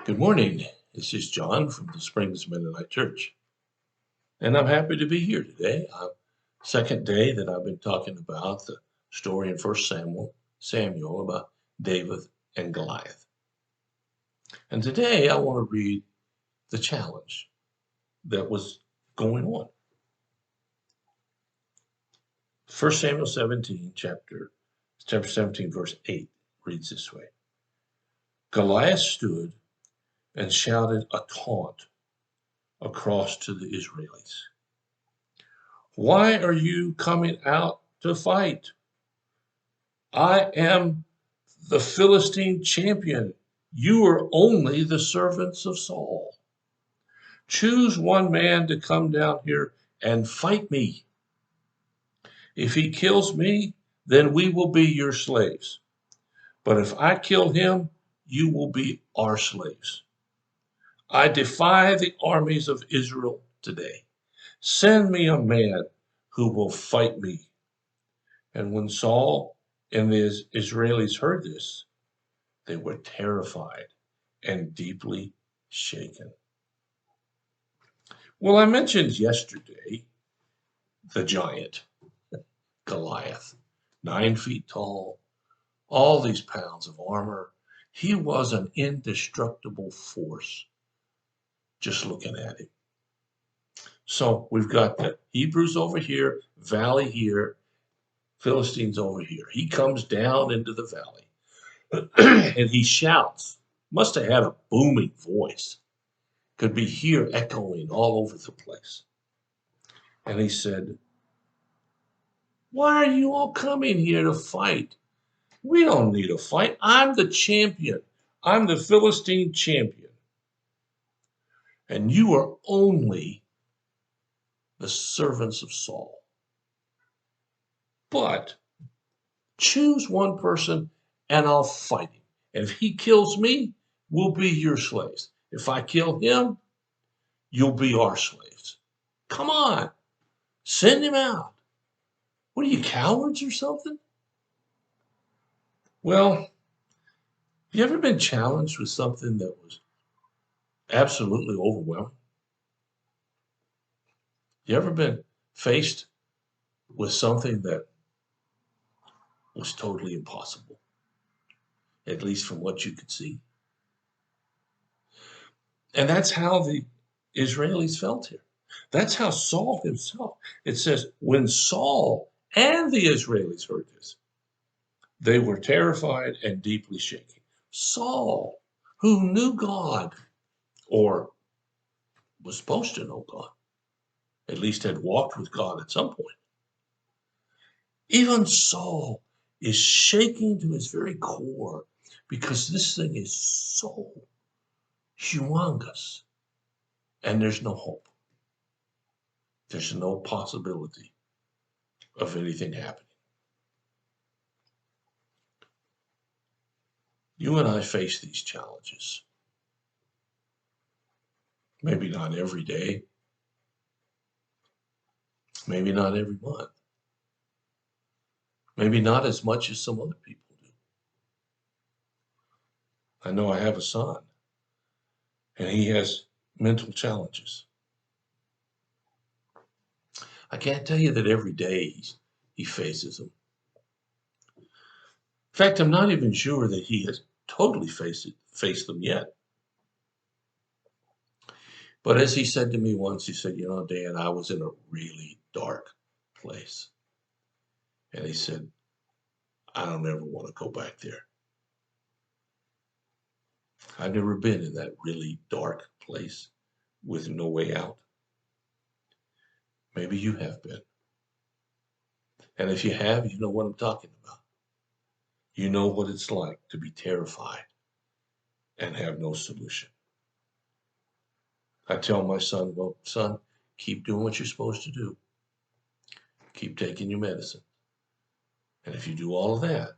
Good morning. This is John from the Springs Mennonite Church, and I'm happy to be here today. Second day that I've been talking about the story in First Samuel about David and Goliath. And today I want to read the challenge that was going on. First Samuel 17, chapter 17, verse 8 reads this way. Goliath stood and shouted a taunt across to the Israelites. Why are you coming out to fight? I am the Philistine champion. You are only the servants of Saul. Choose one man to come down here and fight me. If he kills me, then we will be your slaves. But if I kill him, you will be our slaves. I defy the armies of Israel today. Send me a man who will fight me. And when Saul and the Israelis heard this, they were terrified and deeply shaken. Well, I mentioned yesterday the giant, Goliath, 9 feet tall, all these pounds of armor. He was an indestructible force, just looking at him. So we've got the Hebrews over here, valley here, Philistines over here. He comes down into the valley and he shouts. Must have had a booming voice. Could be here echoing all over the place. And he said, why are you all coming here to fight? We don't need a fight. I'm the champion. I'm the Philistine champion. And you are only the servants of Saul. But choose one person and I'll fight him. And if he kills me, we'll be your slaves. If I kill him, you'll be our slaves. Come on, send him out. What are you, cowards or something? Well, have you ever been challenged with something that was absolutely overwhelming? You ever been faced with something that was totally impossible, at least from what you could see? And that's how the Israelis felt here. That's how Saul himself, it says, when Saul and the Israelis heard this, they were terrified and deeply shaken. Saul, who knew God, or was supposed to know God, at least had walked with God at some point. Even Saul is shaking to his very core because this thing is so humongous and there's no hope. There's no possibility of anything happening. You and I face these challenges. Maybe not every day, maybe not every month, maybe not as much as some other people do. I know I have a son, and he has mental challenges. I can't tell you that every day he faces them. In fact, I'm not even sure that he has totally faced them yet. But as he said to me once, he said, you know, Dad, I was in a really dark place. And he said, I don't ever want to go back there. I've never been in that really dark place with no way out. Maybe you have been. And if you have, you know what I'm talking about. You know what it's like to be terrified and have no solution. I tell my son, well, son, keep doing what you're supposed to do. Keep taking your medicine. And if you do all of that,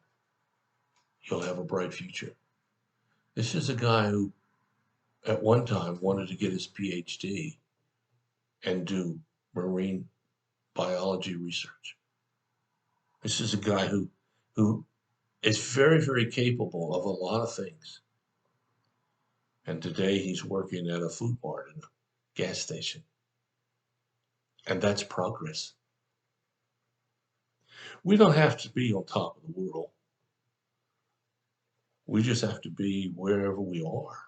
you'll have a bright future. This is a guy who at one time wanted to get his PhD and do marine biology research. This is a guy who is very, very capable of a lot of things. And today he's working at a food mart and a gas station. And that's progress. We don't have to be on top of the world. We just have to be wherever we are.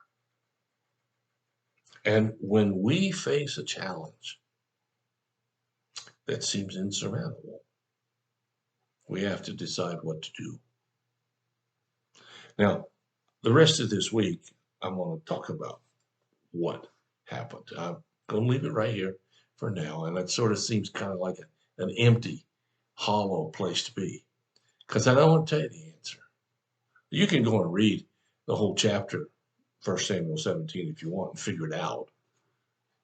And when we face a challenge that seems insurmountable, we have to decide what to do. Now, the rest of this week, I'm going to talk about what happened. I'm going to leave it right here for now. And it sort of seems kind of like an empty, hollow place to be, because I don't want to tell you the answer. You can go and read the whole chapter, 1 Samuel 17, if you want, and figure it out.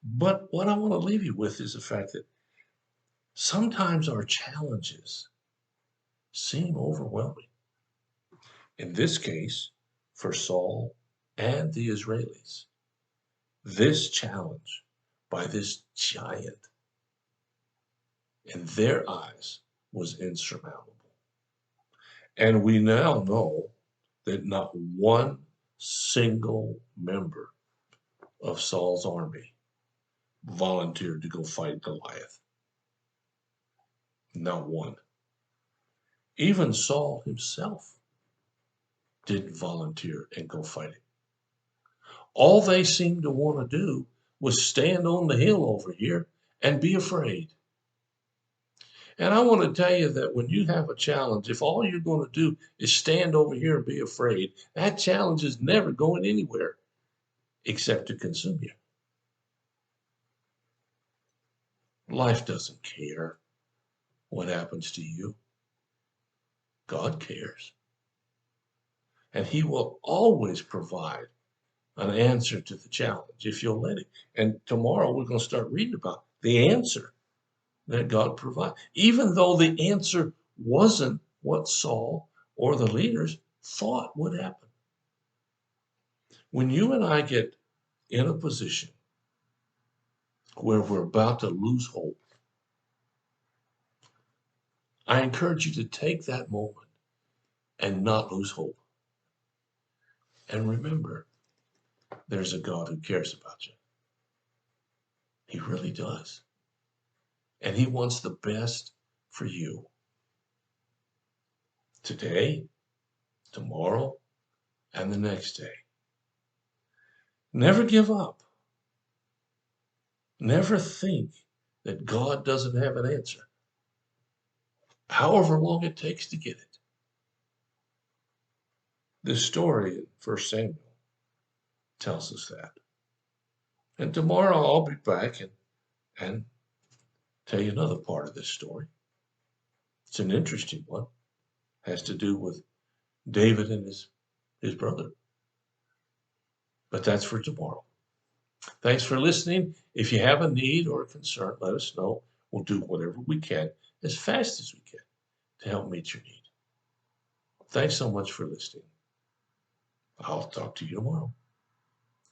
But what I want to leave you with is the fact that sometimes our challenges seem overwhelming. In this case, for Saul and the Israelis, this challenge by this giant in their eyes was insurmountable. And we now know that not one single member of Saul's army volunteered to go fight Goliath. Not one. Even Saul himself didn't volunteer and go fight him. All they seemed to want to do was stand on the hill over here and be afraid. And I want to tell you that when you have a challenge, if all you're going to do is stand over here and be afraid, that challenge is never going anywhere except to consume you. Life doesn't care what happens to you. God cares. And he will always provide an answer to the challenge if you'll let it. And tomorrow we're going to start reading about the answer that God provides, even though the answer wasn't what Saul or the leaders thought would happen. When you and I get in a position where we're about to lose hope, I encourage you to take that moment and not lose hope. And remember, there's a God who cares about you. He really does. And he wants the best for you. Today, tomorrow, and the next day. Never give up. Never think that God doesn't have an answer, however long it takes to get it. This story in 1 Samuel tells us that. And tomorrow I'll be back and tell you another part of this story. It's an interesting one. It has to do with David and his brother. But that's for tomorrow. Thanks for listening. If you have a need or a concern, let us know. We'll do whatever we can as fast as we can to help meet your need. Thanks so much for listening. I'll talk to you tomorrow.